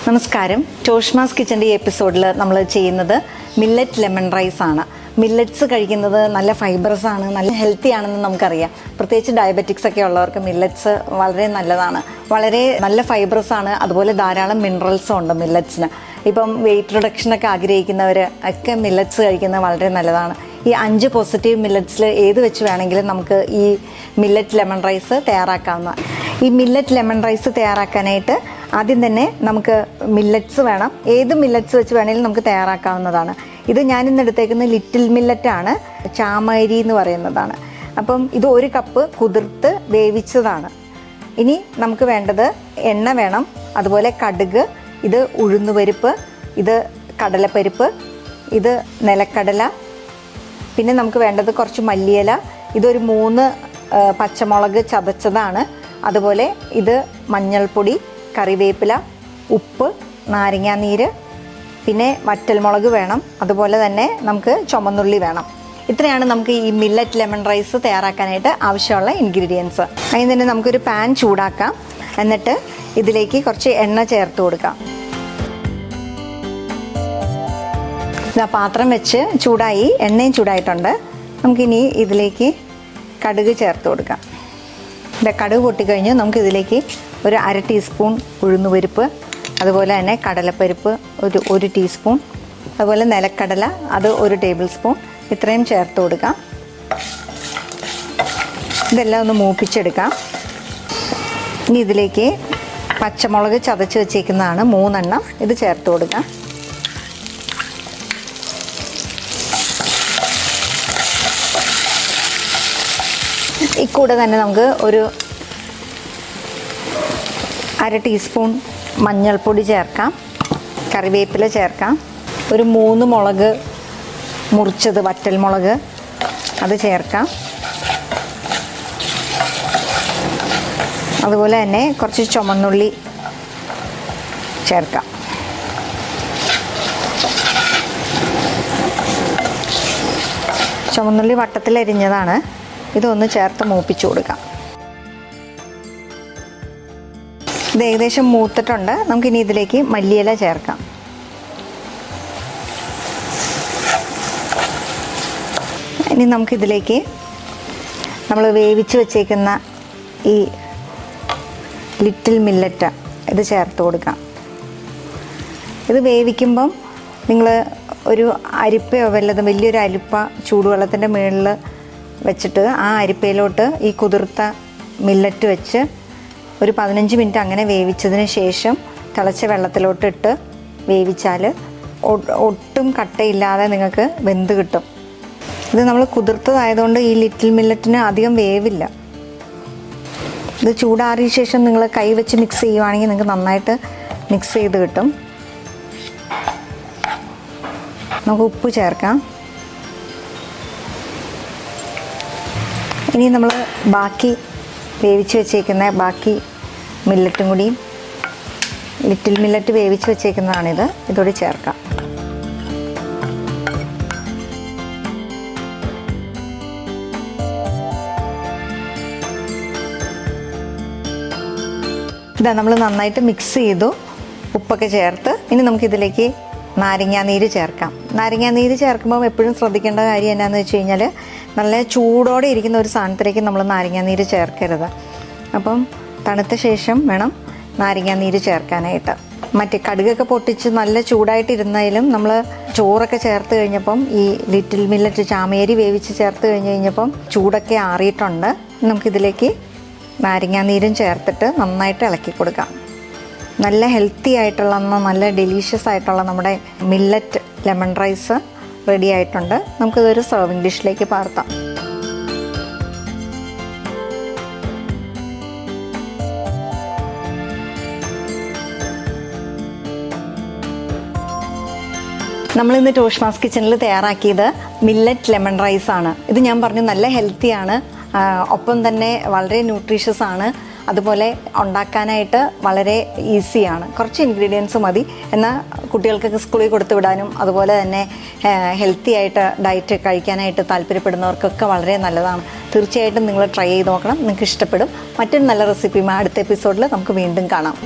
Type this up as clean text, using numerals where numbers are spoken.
നമസ്കാരം. ടോഷ്മാസ് കിച്ചൻ്റെ ഈ എപ്പിസോഡിൽ നമ്മൾ ചെയ്യുന്നത് മില്ലറ്റ് ലെമൺ റൈസ് ആണ്. മില്ലറ്റ്സ് കഴിക്കുന്നത് നല്ല ഫൈബറസ് ആണ്, നല്ല ഹെൽത്തി ആണെന്ന് നമുക്കറിയാം. പ്രത്യേകിച്ച് ഡയബറ്റിക്സ് ഒക്കെ ഉള്ളവർക്ക് മില്ലറ്റ്സ് വളരെ നല്ലതാണ്. വളരെ നല്ല ഫൈബറസ് ആണ്, അതുപോലെ ധാരാളം മിനറൽസും ഉണ്ട് മില്ലറ്റ്സിന്. ഇപ്പം വെയിറ്റ് റിഡക്ഷനൊക്കെ ആഗ്രഹിക്കുന്നവർ ഒക്കെ മില്ലറ്റ്സ് കഴിക്കുന്നത് വളരെ നല്ലതാണ്. ഈ 5 പോസിറ്റീവ് മില്ലറ്റ്സിൽ ഏത് വെച്ച് വേണമെങ്കിലും നമുക്ക് ഈ മില്ലറ്റ് ലെമൺ റൈസ് തയ്യാറാക്കാവുന്ന. ഈ മില്ലറ്റ് ലെമൺ റൈസ് തയ്യാറാക്കാനായിട്ട് ആദ്യം തന്നെ നമുക്ക് മില്ലറ്റ്സ് വേണം. ഏത് മില്ലറ്റ്സ് വെച്ച് വേണമെങ്കിലും നമുക്ക് തയ്യാറാക്കാവുന്നതാണ്. ഇത് ഞാനിന്ന് എടുത്തേക്കുന്ന ലിറ്റിൽ മില്ലറ്റാണ്, ചാമരി എന്ന് പറയുന്നതാണ്. അപ്പം ഇത് 1 കപ്പ് കുതിർത്ത് വേവിച്ചതാണ്. ഇനി നമുക്ക് വേണ്ടത് എണ്ണ വേണം, അതുപോലെ കടുക്, ഇത് ഉഴുന്നുപരിപ്പ്, ഇത് കടലപ്പരിപ്പ്, ഇത് നിലക്കടല, പിന്നെ നമുക്ക് വേണ്ടത് കുറച്ച് മല്ലിയില, ഇതൊരു 3 പച്ചമുളക് ചതച്ചതാണ്, അതുപോലെ ഇത് മഞ്ഞൾപ്പൊടി, കറിവേപ്പില, ഉപ്പ്, നാരങ്ങാനീര്, പിന്നെ വറ്റൽമുളക് വേണം, അതുപോലെ തന്നെ നമുക്ക് ചുമന്നുള്ളി വേണം. ഇത്രയാണ് നമുക്ക് ഈ മില്ലറ്റ് ലെമൺ റൈസ് തയ്യാറാക്കാനായിട്ട് ആവശ്യമുള്ള ഇൻഗ്രീഡിയൻസ്. അതിന് തന്നെ നമുക്കൊരു പാൻ ചൂടാക്കാം. എന്നിട്ട് ഇതിലേക്ക് കുറച്ച് എണ്ണ ചേർത്ത് കൊടുക്കാം. പാത്രം വെച്ച് ചൂടായി, എണ്ണയും ചൂടായിട്ടുണ്ട്. നമുക്കിനി ഇതിലേക്ക് കടുക് ചേർത്ത് കൊടുക്കാം. കടുക് പൊട്ടിക്കഴിഞ്ഞ് നമുക്കിതിലേക്ക് ഒരു 1/2 ടീസ്പൂൺ ഉഴുന്നുപരിപ്പ്, അതുപോലെ തന്നെ കടലപ്പരിപ്പ് ഒരു ടീസ്പൂൺ, അതുപോലെ നിലക്കടല അത് 1 ടേബിൾ സ്പൂൺ, ഇത്രയും ചേർത്ത് കൊടുക്കാം. ഇതെല്ലാം ഒന്ന് മൂപ്പിച്ചെടുക്കാം. ഇനി ഇതിലേക്ക് പച്ചമുളക് ചതച്ച് വെച്ചേക്കുന്നതാണ് 3 എണ്ണം, ഇത് ചേർത്ത് കൊടുക്കാം. ഇക്കൂടെ തന്നെ നമുക്ക് ഒരു 1/2 ടീസ്പൂൺ മഞ്ഞൾപ്പൊടി ചേർക്കാം, കറിവേപ്പില ചേർക്കാം, ഒരു 3 മുളക് മുറിച്ചത് വറ്റൽമുളക് അത് ചേർക്കാം, അതുപോലെ തന്നെ കുറച്ച് ചുമന്നുള്ളി ചേർക്കാം. ചുമന്നുള്ളി വട്ടത്തിലരിഞ്ഞതാണ്, ഇതൊന്ന് ചേർത്ത് മൂപ്പിച്ചു കൊടുക്കാം. ഇത് ഏകദേശം മൂത്തിട്ടുണ്ട്. നമുക്കിനി ഇതിലേക്ക് മല്ലിയില ചേർക്കാം. ഇനി നമുക്കിതിലേക്ക് നമ്മൾ വേവിച്ച് വെച്ചേക്കുന്ന ഈ ലിറ്റിൽ മില്ലറ്റ് ഇത് ചേർത്ത് കൊടുക്കാം. ഇത് വേവിക്കുമ്പം നിങ്ങൾ ഒരു അരിപ്പയോ വല്ലതും വലിയൊരു അരിപ്പ ചൂടുവെള്ളത്തിൻ്റെ മുകളിൽ വെച്ചിട്ട് ആ അരിപ്പയിലോട്ട് ഈ കുതിർത്ത മില്ലറ്റ് വെച്ച് ഒരു 15 മിനിറ്റ് അങ്ങനെ വേവിച്ചതിന് ശേഷം തിളച്ച വെള്ളത്തിലോട്ടിട്ട് വേവിച്ചാൽ ഒട്ടും കട്ടയില്ലാതെ നിങ്ങൾക്ക് വെന്ത് കിട്ടും. ഇത് നമ്മൾ കുതിർത്തതായതുകൊണ്ട് ഈ ലിറ്റിൽ മില്ലറ്റിന് അധികം വേവില്ല. ഇത് ചൂടാറിയ ശേഷം നിങ്ങൾ കൈ വെച്ച് മിക്സ് ചെയ്യുവാണെങ്കിൽ നിങ്ങൾക്ക് നന്നായിട്ട് മിക്സ് ചെയ്ത് കിട്ടും. നമുക്ക് ഉപ്പ് ചേർക്കാം. ഇനി നമ്മൾ ബാക്കി വേവിച്ച് വെച്ചേക്കുന്ന ബാക്കി മില്ലറ്റും കൂടി, ലിറ്റിൽ മില്ലറ്റ് വേവിച്ച് വെച്ചേക്കുന്നതാണിത്, ഇതോടെ ചേർക്കാം. ഇതാ നമ്മൾ നന്നായിട്ട് മിക്സ് ചെയ്തു, ഉപ്പൊക്കെ ചേർത്ത്. ഇനി നമുക്കിതിലേക്ക് നാരങ്ങാനീര് ചേർക്കാം. നാരങ്ങാനീര് ചേർക്കുമ്പോൾ എപ്പോഴും ശ്രദ്ധിക്കേണ്ട കാര്യം എന്നാന്ന് വെച്ച് കഴിഞ്ഞാൽ നല്ല ചൂടോടെ ഇരിക്കുന്ന ഒരു സാധനത്തിലേക്ക് നമ്മൾ നാരങ്ങാനീര് ചേർക്കരുത്. അപ്പം തണുത്ത ശേഷം വേണം നാരങ്ങാനീര് ചേർക്കാനായിട്ട്. മറ്റേ കടുകൊക്കെ പൊട്ടിച്ച് നല്ല ചൂടായിട്ടിരുന്നാലും നമ്മൾ ചോറൊക്കെ ചേർത്ത് കഴിഞ്ഞപ്പം ഈ ലിറ്റിൽ മില്ലറ്റ് ചാമേരി വേവിച്ച് ചേർത്ത് കഴിഞ്ഞപ്പം ചൂടൊക്കെ ആറിയിട്ടുണ്ട്. നമുക്കിതിലേക്ക് നാരങ്ങാനീരും ചേർത്തിട്ട് നന്നായിട്ട് ഇളക്കി കൊടുക്കാം. നല്ല ഹെൽത്തി ആയിട്ടുള്ള, നല്ല ഡെലീഷ്യസ് ആയിട്ടുള്ള നമ്മുടെ മില്ലറ്റ് ലെമൺ റൈസ് റെഡി ആയിട്ടുണ്ട്. നമുക്കിതൊരു സർവിങ് ഡിഷിലേക്ക് പകർത്താം. നമ്മളിന്ന് ടോഷ്മാസ് കിച്ചണിൽ തയ്യാറാക്കിയത് മില്ലറ്റ് ലെമൺ റൈസ് ആണ്. ഇത് ഞാൻ പറഞ്ഞു നല്ല ഹെൽത്തിയാണ്, ഒപ്പം തന്നെ വളരെ ന്യൂട്രീഷ്യസ് ആണ്, അതുപോലെ ഉണ്ടാക്കാനായിട്ട് വളരെ ഈസിയാണ്. കുറച്ച് ഇൻഗ്രീഡിയൻസ് മതി, എന്നാൽ കുട്ടികൾക്കൊക്കെ സ്കൂളിൽ കൊടുത്തു വിടാനും അതുപോലെ തന്നെ ഹെൽത്തി ആയിട്ട് ഡയറ്റ് കഴിക്കാനായിട്ട് താല്പര്യപ്പെടുന്നവർക്കൊക്കെ വളരെ നല്ലതാണ്. തീർച്ചയായിട്ടും നിങ്ങൾ ട്രൈ ചെയ്ത് നോക്കണം, നിങ്ങൾക്ക് ഇഷ്ടപ്പെടും. മറ്റൊരു നല്ല റെസിപ്പിയുമായി അടുത്ത എപ്പിസോഡിൽ നമുക്ക് വീണ്ടും കാണാം.